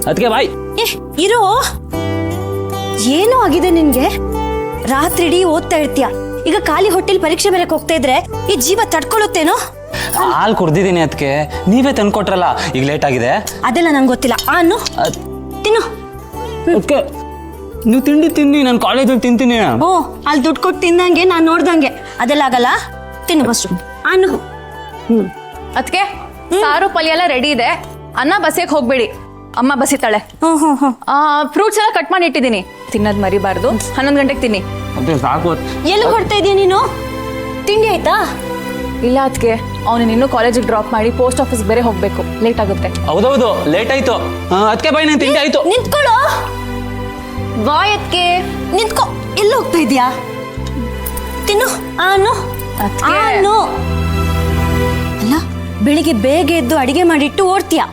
ಅದಕ್ಕೆ ಬಾಯ್. ಇರೋ, ಏನೋ ಆಗಿದೆ ನಿನ್ಗೆ? ರಾತ್ರಿ ಇಡೀ ಓದ್ತಾ ಇರ್ತೀಯ, ಈಗ ಖಾಲಿ ಹೊಟ್ಟೆಲ್ ಪರೀಕ್ಷೆ ಬರಕ್ ಹೋಗ್ತಾ ಇದ್ರೆ ಈ ಜೀವ ತಡ್ಕೊಳ್ಳುತ್ತೇನೋ? ಹಾಲು ಕುಡ್ದಿದ್ದೀನಿ ಅದಕ್ಕೆ, ನೀವೇ ತಂದ್ಕೊಟ್ರಲ್ಲ, ಈಗ ಲೇಟ್ ಆಗಿದೆ. ಅದೆಲ್ಲ ನಂಗೆ ಗೊತ್ತಿಲ್ಲ. ಅನ್ನು ತಿನ್ನು. ಅದಕ್ಕೆ ನೀವು ತಿಂಡಿ ತಿನ್ನಿ, ನಾನು ಕಾಲೇಜಲ್ಲಿ ತಿಂತೀನಿ. ಓ, ಅಲ್ಲಿ ದುಡ್ಡು ಕೊಟ್ಟು ತಿಂದಂಗೆ ನಾನು ನೋಡ್ದಂಗೆ ಅದೆಲ್ಲ ಆಗಲ್ಲ. ತಿನ್ನು ಫಸ್ಟ್. ಅನ್ನು. ಅದಕ್ಕೆ ಸಾರು ಪಲ್ಯ ಎಲ್ಲ ರೆಡಿ ಇದೆ. ಅನ್ನ ಬಸಿಯಕ್ಕೆ ಹೋಗ್ಬೇಡಿ, ಅಮ್ಮ ಬಸಿತಾಳೆ. ಫ್ರೂಟ್ಸ್ ಎಲ್ಲ ಕಟ್ ಮಾಡಿ ಇಟ್ಟಿದ್ದೀನಿ, ತಿನ್ನೋದು ಮರಿಬಾರ್ದು. 11 ಗಂಟೆಗೆ ತಿನ್ನಿ. ಸಾಕು. ಎಲ್ಲಿ ಹೊರಡ್ತಾ ಇದೀಯ ನೀನು? ತಿಂಡಿ ಆಯ್ತಾ? ಇಲ್ಲ ಅದಕ್ಕೆ, ಅವನು ಇನ್ನೂ ಕಾಲೇಜಿಗೆ ಡ್ರಾಪ್ ಮಾಡಿ ಪೋಸ್ಟ್ ಆಫೀಸ್ ಬೇರೆ ಹೋಗ್ಬೇಕು, ಲೇಟ್ ಆಗುತ್ತೆ. ಹೌದೌದು, ಲೇಟ್ ಆಯ್ತು. ಅದಕ್ಕೆ ಬಾಯ್, ನಾನು ತಿಂಡಿ ಆಯ್ತು. ನಿಂತ್ಕೊಳ್ಳೋ. ಬಾಯ್ ಅದಕ್ಕೆ ನಿಂತ್ಕೊ. ಎಲ್ಲಿ ಹೋಗ್ತಾ ಇದೀಯಾ? ತಿನ್ನು. ಅನ್ನು. ಅನ್ನು. ಅಲ್ಲ, ಬೆಳಿಗ್ಗೆ ಬೇಗ ಎದ್ದು ಅಡಿಗೆ ಮಾಡಿಟ್ಟು ಓಡ್ತೀಯ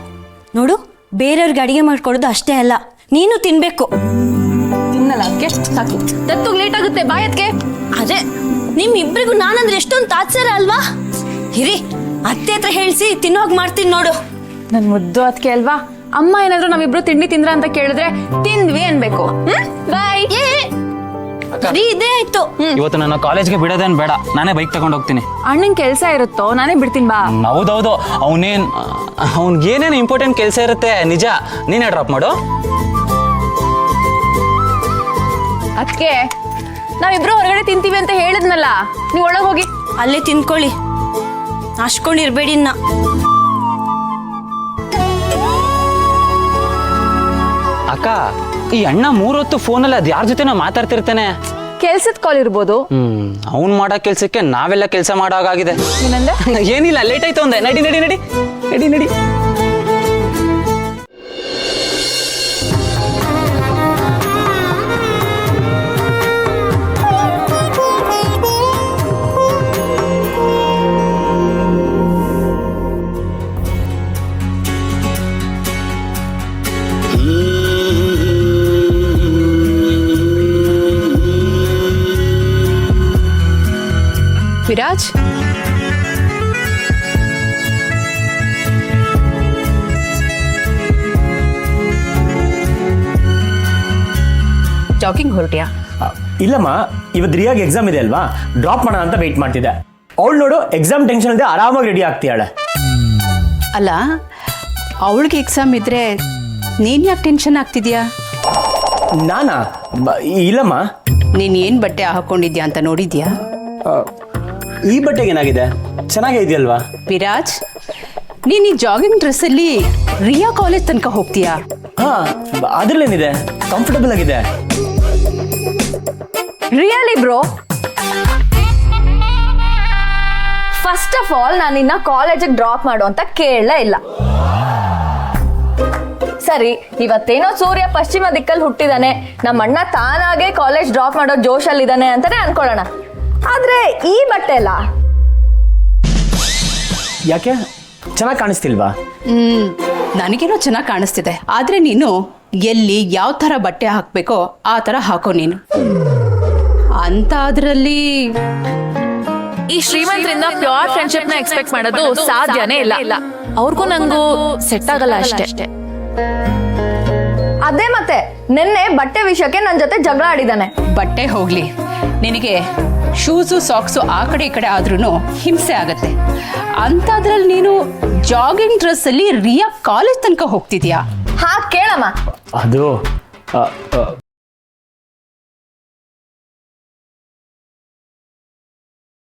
ನೋಡು. ಬೇರೆಯವ್ರಿಗೆ ಅಡಿಗೆ ಮಾಡ್ಕೊಡೋದು ಅಷ್ಟೇ ಅಲ್ಲ, ನೀನು ತಿನ್ಬೇಕು. ತಿನ್ನಲ್ಲ ಅದಕ್ಕೆ, ಸಾಕು. ದತ್ತು ಲೇಟ್ ಆಗುತ್ತೆ, ಬಾಯ್ ಅದಕ್ಕೆ. ಅದೇ ನಿಮ್ಮಿಬ್ರಿಗೂ ನಾನಂದ್ರೆ ಎಷ್ಟೊಂದು ತಾತ್ಸಾರ ಅಲ್ವಾ? ಹಿರಿ, ಅತ್ತೆ ಹತ್ರ ಹೇಳ್ಸಿ ತಿನ್ನೋಗ್ ಮಾಡ್ತೀನಿ ನೋಡು. ನನ್ ಮುದ್ದು ಅದಕ್ಕೆ ಅಲ್ವಾ? ಅಮ್ಮ ಏನಾದ್ರು ನಾವಿಬ್ರು ತಿಂಡಿ ತಿಂದ್ರ ಅಂತ ಕೇಳಿದ್ರೆ ತಿಂದ್ವಿ ಅನ್ಬೇಕು. ಬಾಯ್. ಇದೇ ಆಯ್ತು. ಇವತ್ತು ನನ್ನ ಕಾಲೇಜ್ಗೆ ಬಿಡೋದೇನ್ ಬೇಡ, ನಾನೇ ಬೈಕ್ ತಗೊಂಡು ಹೋಗ್ತೀನಿ. ಅಣ್ಣನ್ ಕೆಲ್ಸ ಇರುತ್ತೋ, ನಾನೇ ಬಿಡ್ತೀನಿ ಬಾ. ಹೌದೌದು, ಅವ್ನಿಗೇನೇನು ಇಂಪಾರ್ಟೆಂಟ್ ಕೆಲಸ ಇರುತ್ತೆ, ನಿಜ. ನೀನೇ ಡ್ರಾಪ್ ಮಾಡು. ಅದಕ್ಕೆ ನಾವಿಬ್ರು ಹೊರಗಡೆ ತಿಂತೀವಿ ಅಂತ ಹೇಳಿದ್ನಲ್ಲ, ನೀವು ಒಳಗೆ ಹೋಗಿ ಅಲ್ಲೇ ತಿನ್ಕೊಳ್ಳಿ, ಅಷ್ಕೊಂಡಿರ್ಬೇಡಿ. ಅಕ್ಕ, ಈ ಅಣ್ಣ 3 ಹೊತ್ತು ಫೋನಲ್ಲಿ ಅದು ಯಾರ ಜೊತೆ ಮಾತಾಡ್ತಿರ್ತಾನೆ? ಕೆಲ್ಸದ ಕಾಲ್ ಇರ್ಬೋದು. ಅವ್ನು ಮಾಡೋ ಕೆಲ್ಸಕ್ಕೆ ನಾವೆಲ್ಲ ಕೆಲಸ ಮಾಡೋ ಹಾಗಾಗಿದೆ. ಏನಂದ್ರೆ? ಏನಿಲ್ಲ, ಲೇಟ್ ಆಯ್ತು ಅಂದೆ. ನಡಿ ನಡಿ ನಡಿ ನಡಿ ನಡಿ. ವಿರಾಜ್, ಜಾಗಿಂಗ್ ಹೊರಟಿಯಾ? ಇಲ್ಲಮ್ಮ, ಇವತ್ತು ರಿಯಾಗೆ ಎಕ್ಸಾಮ್ ಇದೆ ಅಲ್ವಾ, ಡ್ರಾಪ್ ಮಾಡೋಣ ಅಂತ ವೆಯ್ಟ್ ಮಾಡ್ತಿದ್ದೆ. ಅವಳು ನೋಡು, ಎಕ್ಸಾಮ್ ಟೆನ್ಷನ್ ಇಲ್ಲದೆ ಆರಾಮಾಗಿ ರೆಡಿ ಆಗ್ತೀಯಾಳೆ. ಅಲ್ಲ, ಅವಳಿಗೆ ಎಕ್ಸಾಮ್ ಇದ್ರೆ ನೀನ್ ಯಾಕೆ ಟೆನ್ಷನ್ ಆಗ್ತಿದ್ಯಾ? ನಾನಾ? ಇಲ್ಲಮ್ಮ. ನೀನ್ ಏನ್ ಬಟ್ಟೆ ಹಾಕೊಂಡಿದ್ಯಾ ಅಂತ ನೋಡಿದ್ಯಾ? ಈ ಬಟ್ಟೆಗೆ ಏನಾಗಿದೆ? ಚೆನ್ನಾಗೇ ಇದೆಯಲ್ವಾ? ವಿರಾಜ್, ನೀನ್ ಈ ಜಾಗಿಂಗ್ ಡ್ರೆಸ್ ಅಲ್ಲಿ ರಿಯಾ ಕಾಲೇಜ್ ತನಕ ಹೋಗ್ತೀಯಾ? ಹಾ, ಅದ್ರಲ್ಲೇನಿದೆ, ಕಂಫರ್ಟಬಲ್ ಆಗಿದೆ. Really bro, first of all ನಾನು ನಿನ್ನ ಕಾಲೇಜಿಗೆ ಡ್ರಾಪ್ ಮಾಡು ಅಂತ ಕೇಳಲೇ ಇಲ್ಲ. ಸರಿ, ಇವತ್ತೇನೋ ಸೂರ್ಯ ಪಶ್ಚಿಮ ದಿಕ್ಕಲ್ಲಿ ಹುಟ್ಟಿದಾನೆ, ನಮ್ಮ ಅಣ್ಣ ತಾನಾಗೆ ಕಾಲೇಜ್ ಡ್ರಾಪ್ ಮಾಡೋ ಜೋಶಲ್ಲಿ ಇದ್ದಾನೆ ಅಂತಾನೆ ಅನ್ಕೊಳ್ಳೋಣ. ಆದ್ರೆ ಈ ಬಟ್ಟೆ ಎಲ್ಲ ಯಾಕೆ? ಚೆನ್ನಾಗಿ ಕಾಣಿಸ್ತಿಲ್ವಾ? ನನಗೇನೋ ಚೆನ್ನಾಗಿ ಕಾಣಿಸ್ತಿದೆ, ಆದ್ರೆ ನೀನು ಎಲ್ಲಿ ಯಾವ ತರ ಬಟ್ಟೆ ಹಾಕ್ಬೇಕೋ ಆ ತರ ಹಾಕೋ ನೀನು ಅಂತ. ಅದ್ರಲ್ಲಿ ಈ ಶ್ರೀಮಂತರಿಂದ ಪ್ಯೂರ್ ಫ್ರೆಂಡ್ಶಿಪ್ ನ ಎಕ್ಸ್ಪೆಕ್ಟ್ ಮಾಡೋದು ಸಾಧ್ಯನೇ ಇಲ್ಲ. ಅವ್ರಿಗೂ ನಂಗೂ ಸೆಟ್ ಆಗಲ್ಲ ಅಷ್ಟೇ. ಅದೇ ಮತ್ತೆ ನಿನ್ನೆ ಬಟ್ಟೆ ವಿಷಯಕ್ಕೆ ನನ್ನ ಜೊತೆ ಜಗಳ ಆಡಿದಾನೆ. ಬಟ್ಟೆ ಹೋಗ್ಲಿ, ನಿನಗೆ ಶೂಸು ಸಾಕ್ಸು ಆ ಕಡೆ ಈ ಕಡೆ ಆದ್ರೂ ಹಿಂಸೆ ಆಗತ್ತೆ. ಅಂತಾದ್ರಲ್ಲಿ ನೀನು ಜಾಗಿಂಗ್ ಡ್ರೆಸ್ ಅಲ್ಲಿ ರಿಯಾ ಕಾಲೇಜ್ ತನಕ ಹೋಗ್ತಿದ್ಯಾ? ಹಾ, ಕೇಳಮ್ಮ. ಅದು